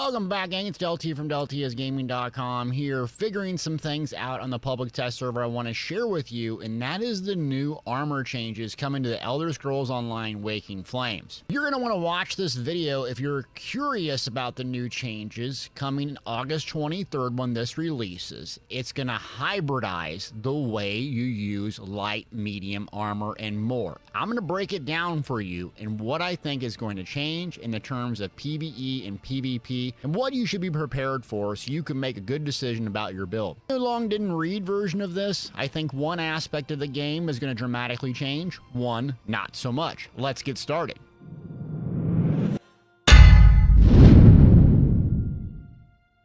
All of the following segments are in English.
Welcome back, gang. It's Deltia from Deltiasgaming.com here, figuring some things out on the public test server I want to share with you, and that is the new armor changes coming to the Elder Scrolls Online Waking Flames. You're going to want to watch this video if you're curious about the new changes coming August 23rd when this releases. It's going to hybridize the way you use light, medium armor, and more. I'm going to break it down for you and what I think is going to change in the terms of PvE and PvP, and what you should be prepared for so you can make a good decision about your build. The long didn't read version of this, I think one aspect of the game is going to dramatically change, one not so much. Let's get started.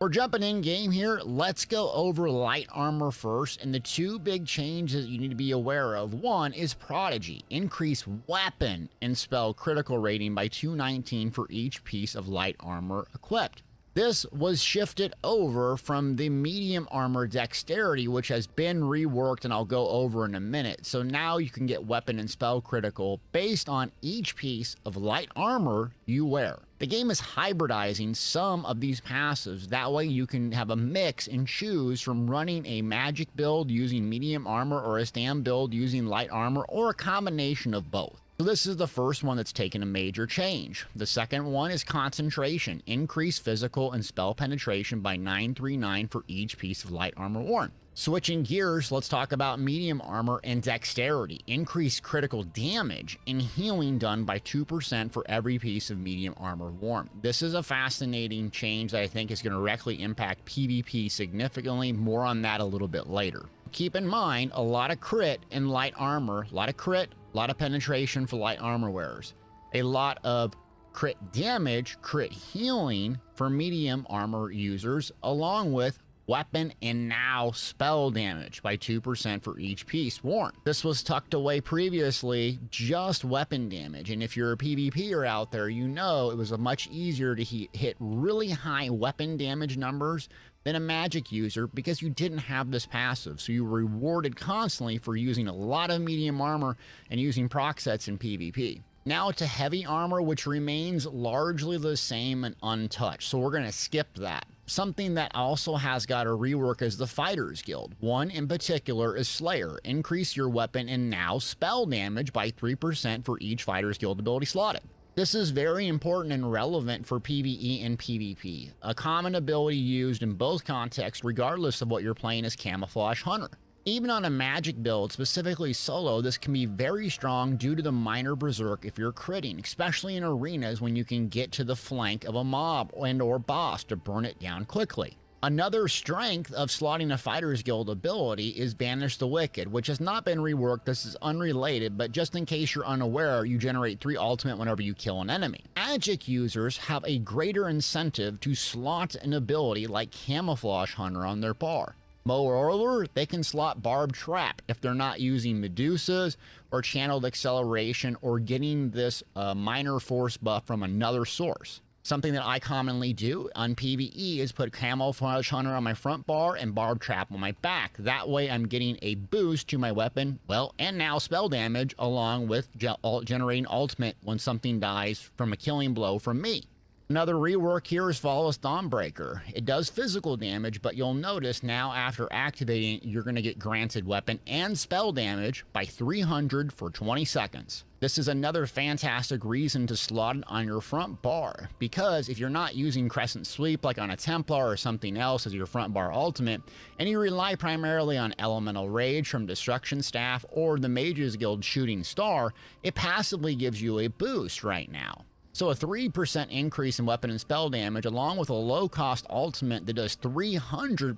We're jumping in game here. Let's go over light armor first, and the two big changes you need to be aware of. One is Prodigy. Increase weapon and spell critical rating by 219 for each piece of light armor equipped. This was shifted over from the medium armor dexterity, which has been reworked and I'll go over in a minute. So now you can get weapon and spell critical based on each piece of light armor you wear. The game is hybridizing some of these passives. That way you can have a mix and choose from running a magic build using medium armor or a stand build using light armor, or a combination of both. So this is the first one that's taken a major change. The second one is concentration. Increase physical and spell penetration by 939 for each piece of light armor worn. Switching gears, let's talk about medium armor and dexterity. Increase critical damage and healing done by 2% for every piece of medium armor worn. This is a fascinating change that I think is going to directly impact PvP significantly. More on that a little bit later. Keep in mind, a lot of crit in light armor, a lot of crit, a lot of penetration for light armor wearers, a lot of crit damage, crit healing for medium armor users, along with weapon and now spell damage by 2% for each piece worn. This was tucked away previously, just weapon damage, and if you're a PvPer out there, you know it was much easier to hit really high weapon damage numbers than a magic user because you didn't have this passive, so you were rewarded constantly for using a lot of medium armor and using proc sets in PvP. Now to heavy armor, which remains largely the same and untouched, so we're going to skip that. Something that also has got a rework is the Fighters Guild. One in particular is Slayer. Increase your weapon and now spell damage by 3% for each Fighters Guild ability slotted. This is very important and relevant for PvE and PvP. A common ability used in both contexts regardless of what you're playing is Camouflage Hunter. Even on a magic build, specifically solo, this can be very strong due to the minor berserk if you're critting, especially in arenas when you can get to the flank of a mob and or boss to burn it down quickly. Another strength of slotting a Fighters Guild ability is Banish the Wicked, which has not been reworked. This is unrelated, but just in case you're unaware, you generate 3 ultimate whenever you kill an enemy. Magic users have a greater incentive to slot an ability like Camouflage Hunter on their bar. Moreover, they can slot Barbed Trap if they're not using Medusas or Channeled Acceleration or getting this minor force buff from another source. Something that I commonly do on PvE is put Camouflage Hunter on my front bar and Barbed Trap on my back. That way I'm getting a boost to my weapon, well, and now spell damage, along with generating ultimate when something dies from a killing blow from me. Another rework here is Flawless Dawnbreaker. It does physical damage, but you'll notice now after activating, you're going to get granted weapon and spell damage by 300 for 20 seconds. This is another fantastic reason to slot it on your front bar, because if you're not using Crescent Sweep like on a Templar or something else as your front bar ultimate, and you rely primarily on Elemental Rage from Destruction Staff or the Mages Guild Shooting Star, it passively gives you a boost right now. So a 3% increase in weapon and spell damage, along with a low-cost ultimate that does 300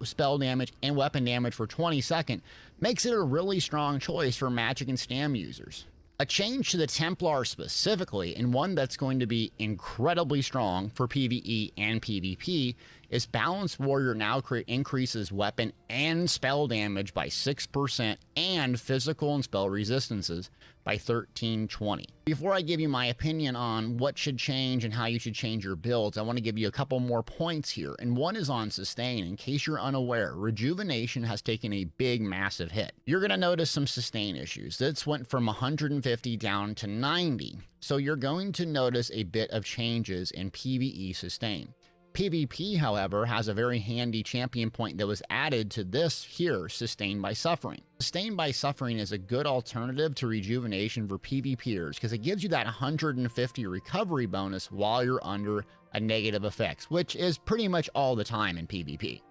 spell damage and weapon damage for 20 seconds, makes it a really strong choice for magic and stam users. A change to the Templar specifically, and one that's going to be incredibly strong for PvE and PvP, is Balanced Warrior now increases weapon and spell damage by 6% and physical and spell resistances by 1320. Before I give you my opinion on what should change and how you should change your builds, I want to give you a couple more points here, and one is on sustain. In case you're unaware, rejuvenation has taken a big, massive hit. You're going to notice some sustain issues. This went from 150 down to 90, so you're going to notice a bit of changes in PvE sustain. PvP, however, has a very handy champion point that was added to this here, Sustained by Suffering. Sustained by Suffering is a good alternative to rejuvenation for PvPers because it gives you that 150 recovery bonus while you're under a negative effects, which is pretty much all the time in PvP.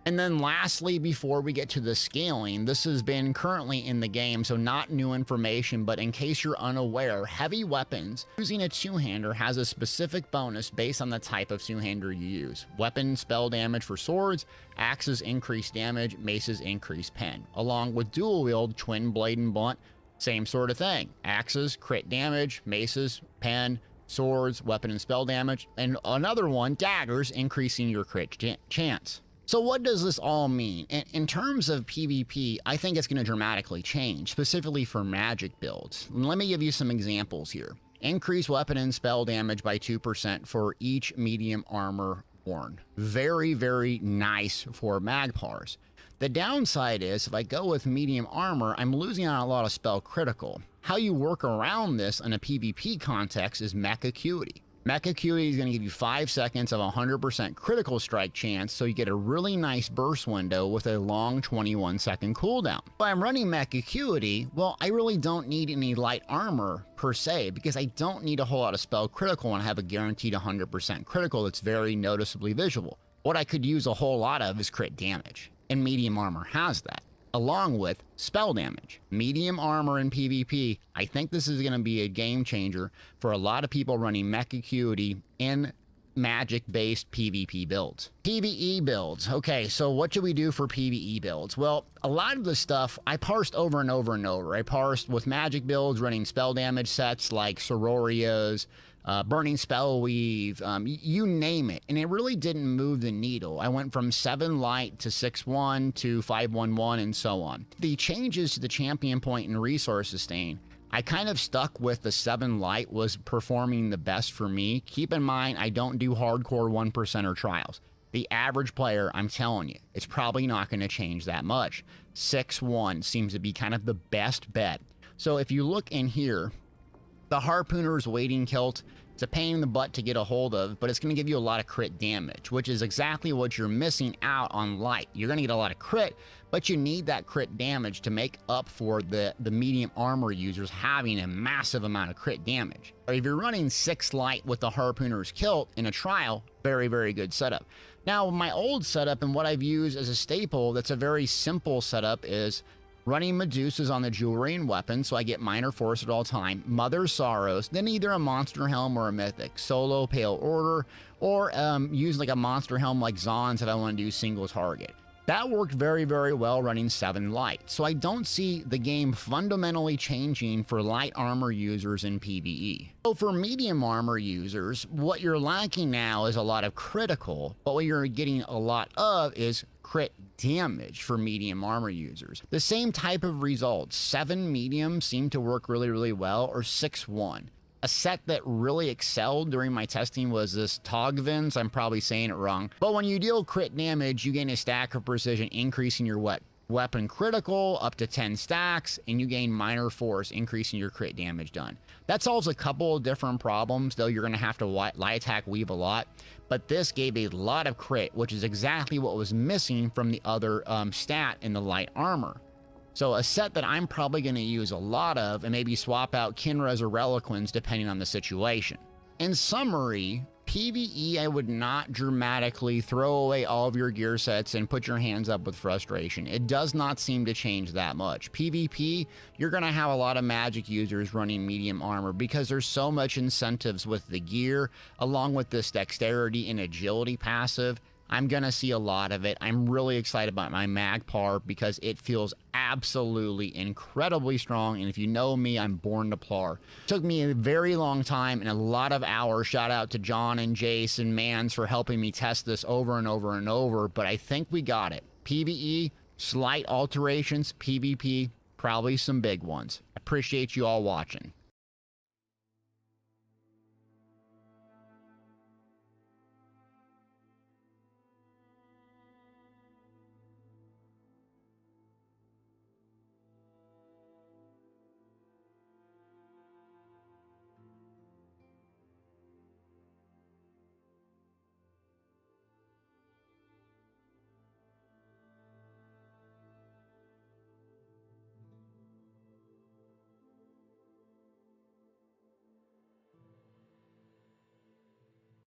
And then lastly, before we get to the scaling, this has been currently in the game, so not new information, but in case you're unaware, heavy weapons using a two-hander has a specific bonus based on the type of two-hander you use. Weapon spell damage for swords, axes increase damage, maces increase pen. Along with dual wield, twin blade and blunt, same sort of thing. Axes, crit damage, maces, pen, swords, weapon and spell damage, and another one, daggers, increasing your crit chance. So what does this all mean? In terms of PvP, I think it's going to dramatically change, specifically for magic builds. Let me give you some examples here. Increase weapon and spell damage by 2% for each medium armor worn. Very, very nice for magpars. The downside is if I go with medium armor, I'm losing out on a lot of spell critical. How you work around this in a PvP context is mech acuity. Mech acuity is going to give you 5 seconds of 100% critical strike chance, so you get a really nice burst window with a long 21-second cooldown. If I'm running mech acuity, well, I really don't need any light armor per se, because I don't need a whole lot of spell critical and have a guaranteed 100% critical that's very noticeably visual. What I could use a whole lot of is crit damage, and medium armor has that, along with spell damage. Medium armor in PvP, I think this is going to be a game changer for a lot of people running mech acuity in magic-based PvP builds. PvE builds. Okay, so what should we do for PvE builds? Well, a lot of the stuff I parsed over and over and over. I parsed with magic builds running spell damage sets like Sororios, Burning Spell Weave, you name it. And it really didn't move the needle. I went from 7 light to 6-1 to 5-1-1 and so on. The changes to the champion point and resource sustain, I kind of stuck with the 7 light was performing the best for me. Keep in mind, I don't do hardcore 1%er trials. The average player, I'm telling you, it's probably not going to change that much. 6-1 seems to be kind of the best bet. So if you look in here, the Harpooner's Wading Kilt, it's a pain in the butt to get a hold of, but it's going to give you a lot of crit damage, which is exactly what you're missing out on light. You're going to get a lot of crit, but you need that crit damage to make up for the medium armor users having a massive amount of crit damage. Or if you're running 6 light with the Harpooner's Kilt in a trial, very, very good setup. Now, my old setup and what I've used as a staple that's a very simple setup is running Medusas on the jewelry and weapons, so I get minor force at all time. Mother's Sorrows, then either a monster helm or a mythic. Solo Pale Order, or use like a monster helm like Zon's if I want to do single target. That worked very, very well running 7 light. So I don't see the game fundamentally changing for light armor users in PvE. So for medium armor users, what you're lacking now is a lot of critical, but what you're getting a lot of is crit damage for medium armor users. The same type of results. 7 medium seem to work really, really well, or 6-1. A set that really excelled during my testing was this Togvins. I'm probably saying it wrong. But when you deal crit damage, you gain a stack of precision, increasing your weapon critical up to 10 stacks, and you gain minor force, increasing your crit damage done. That solves a couple of different problems, though you're going to have to light attack weave a lot. But this gave a lot of crit, which is exactly what was missing from the other stat in the light armor. So a set that I'm probably going to use a lot of, and maybe swap out Kinra's or Reliquins depending on the situation. In summary, PvE, I would not dramatically throw away all of your gear sets and put your hands up with frustration. It does not seem to change that much. PvP, you're going to have a lot of magic users running medium armor because there's so much incentives with the gear, along with this dexterity and agility passive. I'm going to see a lot of it. I'm really excited about my Magpar because it feels absolutely incredibly strong. And if you know me, I'm born to plar. Took me a very long time and a lot of hours. Shout out to John and Jace and Mans for helping me test this over and over and over. But I think we got it. PvE, slight alterations. PvP, probably some big ones. Appreciate you all watching.